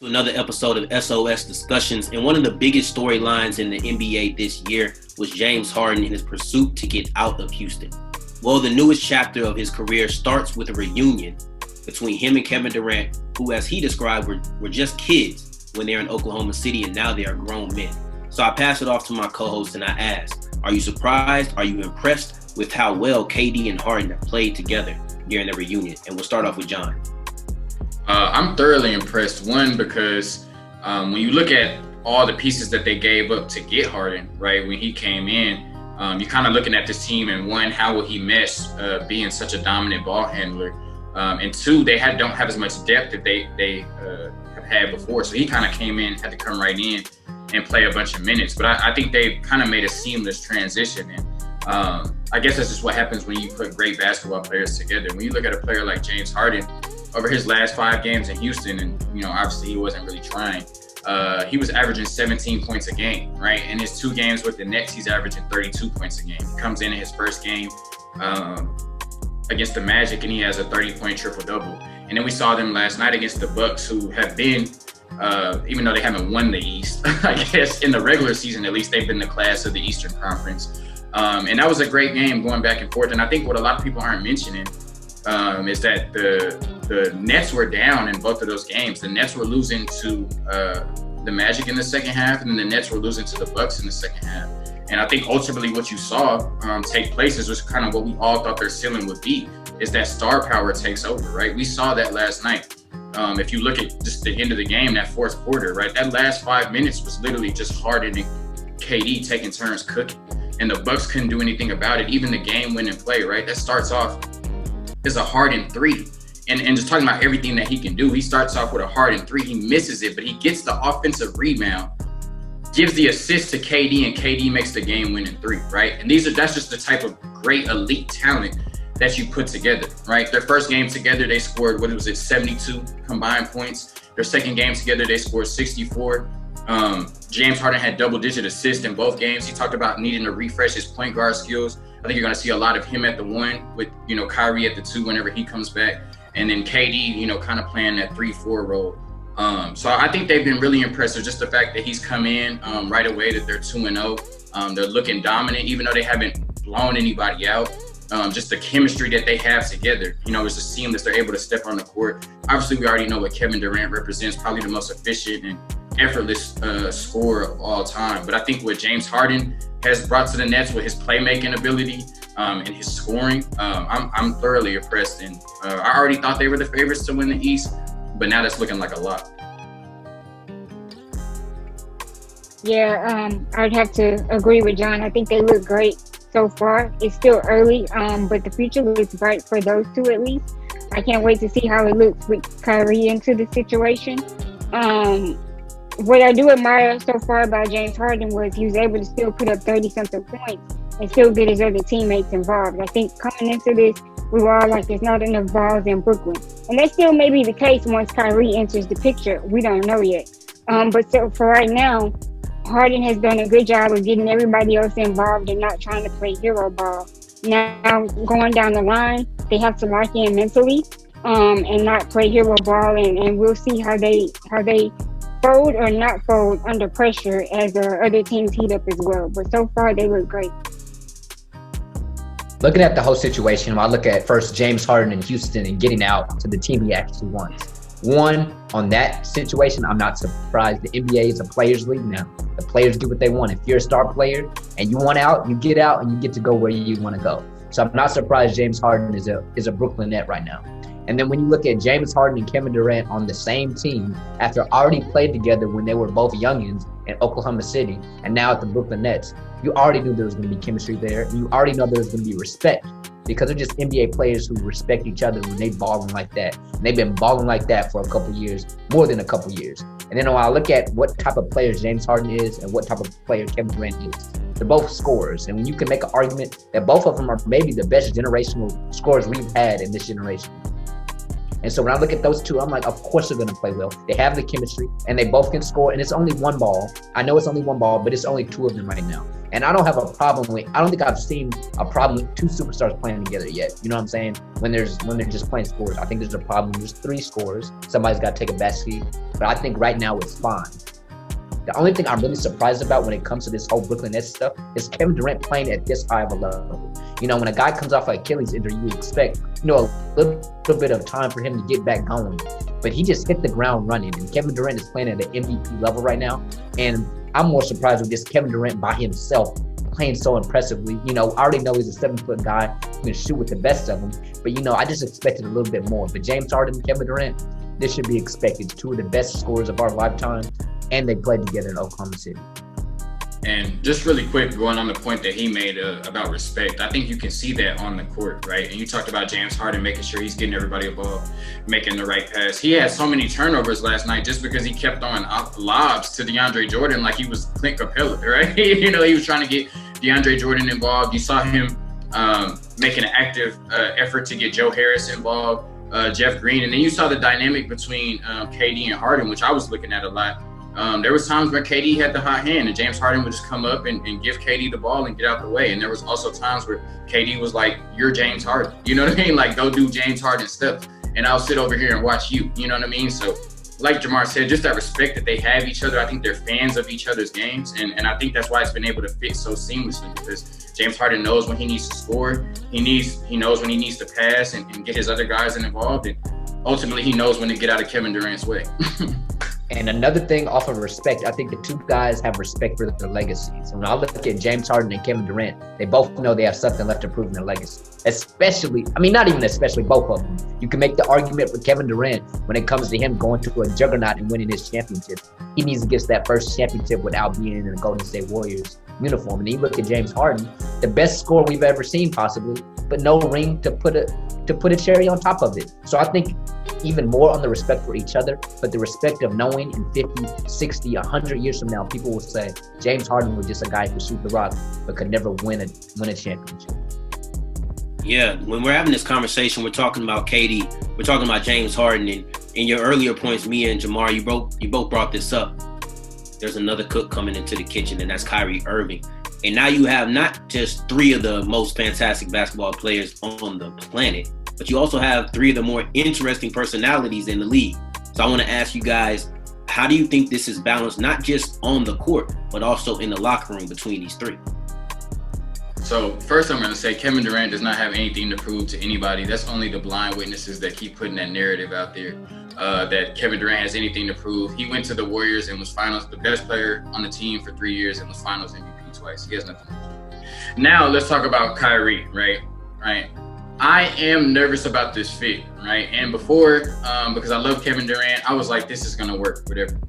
To another episode of SOS Discussions. And one of the biggest storylines in the NBA this year was James Harden in his pursuit to get out of Houston. Well, the newest chapter of his career starts with a reunion between him and Kevin Durant, who, as he described, were just kids when they're in Oklahoma City, and now they are grown men. So I pass it off to my co-host and I ask, are you surprised? Are you impressed with how well KD and Harden have played together during the reunion? And we'll start off with John. I'm thoroughly impressed. One, because when you look at all the pieces that they gave up to get Harden, right, when he came in, you're kind of looking at this team and one, how will he mesh being such a dominant ball handler? And two, they don't have as much depth that they have had before. So he kind of came in, had to come right in and play a bunch of minutes. But I think they kind of made a seamless transition. And I guess that's just what happens when you put great basketball players together. When you look at a player like James Harden, over his last 5 games in Houston, and obviously he wasn't really trying. He was averaging 17 points a game, right? In his 2 games with the Nets, he's averaging 32 points a game. He comes in his first game against the Magic, and he has a 30-point triple-double. And then we saw them last night against the Bucks, who have been, even though they haven't won the East, I guess in the regular season at least, they've been the class of the Eastern Conference. And that was a great game going back and forth. And I think what a lot of people aren't mentioning is that the Nets were down in both of those games. The Nets were losing to the Magic in the second half, and then the Nets were losing to the Bucks in the second half. And I think ultimately what you saw take place is just kind of what we all thought their ceiling would be, is that star power takes over, right? We saw that last night. If you look at just the end of the game, that fourth quarter, right? That last 5 minutes was literally just Harden and KD taking turns cooking. And the Bucks couldn't do anything about it. Even the game-winning play, right? That starts off as a Harden 3. And just talking about everything that he can do, he starts off with a Harden 3. He misses it, but he gets the offensive rebound, gives the assist to KD, and KD makes the game-winning 3, right? And that's just the type of great elite talent that you put together, right? Their first game together, they scored, 72 combined points. Their second game together, they scored 64. James Harden had double-digit assists in both games. He talked about needing to refresh his point guard skills. I think you're going to see a lot of him at the 1 with, Kyrie at the 2 whenever he comes back. And then KD, kind of playing that 3-4 role. So I think they've been really impressive. Just the fact that he's come in right away, that they're 2-0. They're looking dominant, even though they haven't blown anybody out. Just the chemistry that they have together, it's just seamless. They're able to step on the court. Obviously, we already know what Kevin Durant represents, probably the most efficient and effortless scorer of all time. But I think what James Harden has brought to the Nets with his playmaking ability and his scoring, I'm thoroughly impressed. And I already thought they were the favorites to win the East, but now that's looking like a lot. Yeah, I'd have to agree with John. I think they look great so far. It's still early, but the future looks bright for those two at least. I can't wait to see how it looks with Kyrie into the situation. What I do admire so far about James Harden was he was able to still put up 30-something points and still get his other teammates involved. I think coming into this, we were all like, there's not enough balls in Brooklyn. And that still may be the case once Kyrie enters the picture. We don't know yet. But so for right now, Harden has done a good job of getting everybody else involved and not trying to play hero ball. Now, going down the line, they have to lock in mentally and not play hero ball. And we'll see how they fold or not fold under pressure as other teams heat up as well. But so far, they look great. Looking at the whole situation, I look at first James Harden in Houston and getting out to the team he actually wants. One, on that situation, I'm not surprised. The NBA is a players' league now. The players do what they want. If you're a star player and you want out, you get out and you get to go where you want to go. So I'm not surprised James Harden is a Brooklyn Net right now. And then when you look at James Harden and Kevin Durant on the same team after already played together when they were both youngins in Oklahoma City and now at the Brooklyn Nets, you already knew there was going to be chemistry there. And you already know there was going to be respect because they're just NBA players who respect each other when they balling like that. And they've been balling like that for a couple years, more than a couple years. And then when I look at what type of player James Harden is and what type of player Kevin Durant is, they're both scorers. And when you can make an argument that both of them are maybe the best generational scorers we've had in this generation. And so when I look at those two, I'm like, of course they're going to play well. They have the chemistry, and they both can score. And it's only one ball. I know it's only one ball, but it's only two of them right now. And I don't have a problem with. I don't think I've seen a problem with two superstars playing together yet. You know what I'm saying? When they're just playing scores, I think there's a problem. There's three scores. Somebody's got to take a backseat. But I think right now it's fine. The only thing I'm really surprised about when it comes to this whole Brooklyn Nets stuff is Kevin Durant playing at this high of a level. You know, when a guy comes off an Achilles injury, you expect, a little bit of time for him to get back going. But he just hit the ground running, and Kevin Durant is playing at an MVP level right now. And I'm more surprised with just Kevin Durant by himself playing so impressively. I already know he's a 7-foot guy who can shoot with the best of them. But, I just expected a little bit more. But James Harden and Kevin Durant, this should be expected. Two of the best scorers of our lifetime. And they played together in Oklahoma City. And just really quick, going on the point that he made about respect, I think you can see that on the court, right? And you talked about James Harden making sure he's getting everybody a ball, making the right pass. He had so many turnovers last night just because he kept on lobs to DeAndre Jordan like he was Clint Capella, right? He was trying to get DeAndre Jordan involved. You saw him making an active effort to get Joe Harris involved, Jeff Green. And then you saw the dynamic between KD and Harden, which I was looking at a lot. There was times where KD had the hot hand and James Harden would just come up and give KD the ball and get out the way. And there was also times where KD was like, you're James Harden. You know what I mean? Like, go do James Harden stuff. And I'll sit over here and watch you. You know what I mean? So like Jamar said, just that respect that they have each other. I think they're fans of each other's games. And I think that's why it's been able to fit so seamlessly, because James Harden knows when he needs to score. He knows when he needs to pass and get his other guys involved. And ultimately, he knows when to get out of Kevin Durant's way. And another thing off of respect, I think the two guys have respect for their legacies. And when I look at James Harden and Kevin Durant, they both know they have something left to prove in their legacy. Not even especially, both of them. You can make the argument for Kevin Durant when it comes to him going to a juggernaut and winning his championship. He needs to get that first championship without being in a Golden State Warriors uniform. And you look at James Harden, the best scorer we've ever seen possibly, but no ring to put a cherry on top of it. So I think even more on the respect for each other, but the respect of knowing in 50, 60, 100 years from now, people will say James Harden was just a guy who could shoot the rock but could never win a championship. Yeah, when we're having this conversation, we're talking about KD, we're talking about James Harden, and in your earlier points, Mia and Jamar, you both brought this up. There's another cook coming into the kitchen, and that's Kyrie Irving. And now you have not just three of the most fantastic basketball players on the planet, but you also have three of the more interesting personalities in the league. So I want to ask you guys, how do you think this is balanced, not just on the court, but also in the locker room between these three? So first I'm going to say Kevin Durant does not have anything to prove to anybody. That's only the blind witnesses that keep putting that narrative out there, that Kevin Durant has anything to prove. He went to the Warriors and was the best player on the team for 3 years and was finals MVP twice. He has nothing to prove. Now let's talk about Kyrie, right? I am nervous about this fit, right? And before, because I love Kevin Durant, I was like, this is going to work, whatever.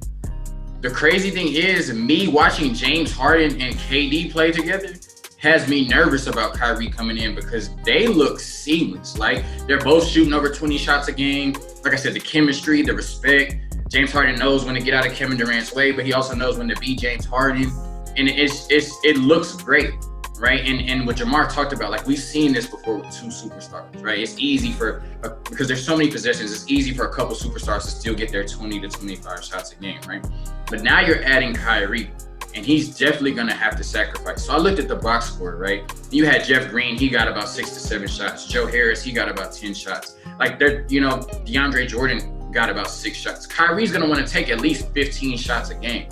The crazy thing is, me watching James Harden and KD play together has me nervous about Kyrie coming in, because they look seamless. Like, they're both shooting over 20 shots a game. Like I said, the chemistry, the respect. James Harden knows when to get out of Kevin Durant's way, but he also knows when to be James Harden. And it looks great. Right. And what Jamar talked about, like, we've seen this before with two superstars, right? It's easy because there's so many possessions, it's easy for a couple superstars to still get their 20 to 25 shots a game, right? But now you're adding Kyrie, and he's definitely going to have to sacrifice. So I looked at the box score, right? You had Jeff Green, he got about 6 to 7 shots. Joe Harris, he got about 10 shots. Like, DeAndre Jordan got about 6 shots. Kyrie's going to want to take at least 15 shots a game.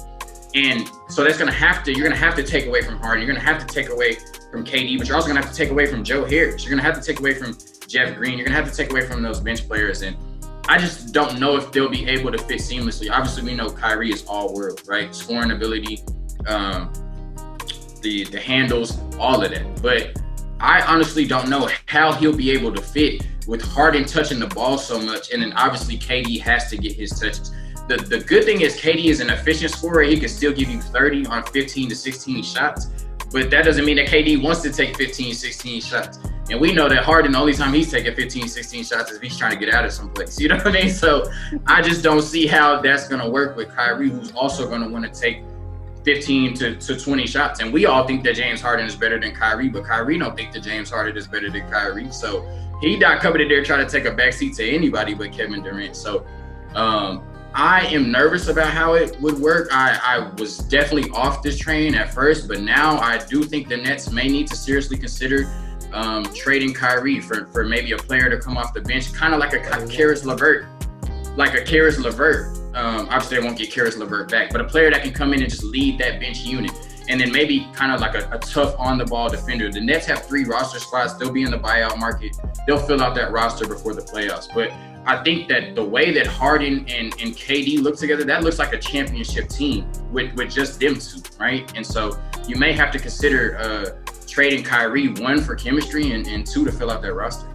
And so you're going to have to take away from Harden. You're going to have to take away from KD, but you're also going to have to take away from Joe Harris. You're going to have to take away from Jeff Green. You're going to have to take away from those bench players. And I just don't know if they'll be able to fit seamlessly. Obviously, we know Kyrie is all world, right? Scoring ability, the handles, all of that. But I honestly don't know how he'll be able to fit with Harden touching the ball so much. And then obviously KD has to get his touches. The good thing is KD is an efficient scorer. He can still give you 30 on 15 to 16 shots, but that doesn't mean that KD wants to take 15, 16 shots. And we know that Harden, the only time he's taking 15, 16 shots is if he's trying to get out of someplace. You know what I mean? So I just don't see how that's going to work with Kyrie, who's also going to want to take 15 to 20 shots. And we all think that James Harden is better than Kyrie, but Kyrie don't think that James Harden is better than Kyrie. So He not coming in there trying to take a backseat to anybody but Kevin Durant. So I am nervous about how it would work. I was definitely off this train at first, but now I do think the Nets may need to seriously consider trading Kyrie for maybe a player to come off the bench, kind of like a Karis LeVert. Obviously, they won't get Karis LeVert back, but a player that can come in and just lead that bench unit. And then maybe kind of like a tough on-the-ball defender. The Nets have 3 roster spots. They'll be in the buyout market. They'll fill out that roster before the playoffs. But I think that the way that Harden and KD look together, that looks like a championship team with just them two, right? And so you may have to consider trading Kyrie, 1, for chemistry, and 2, to fill out that roster.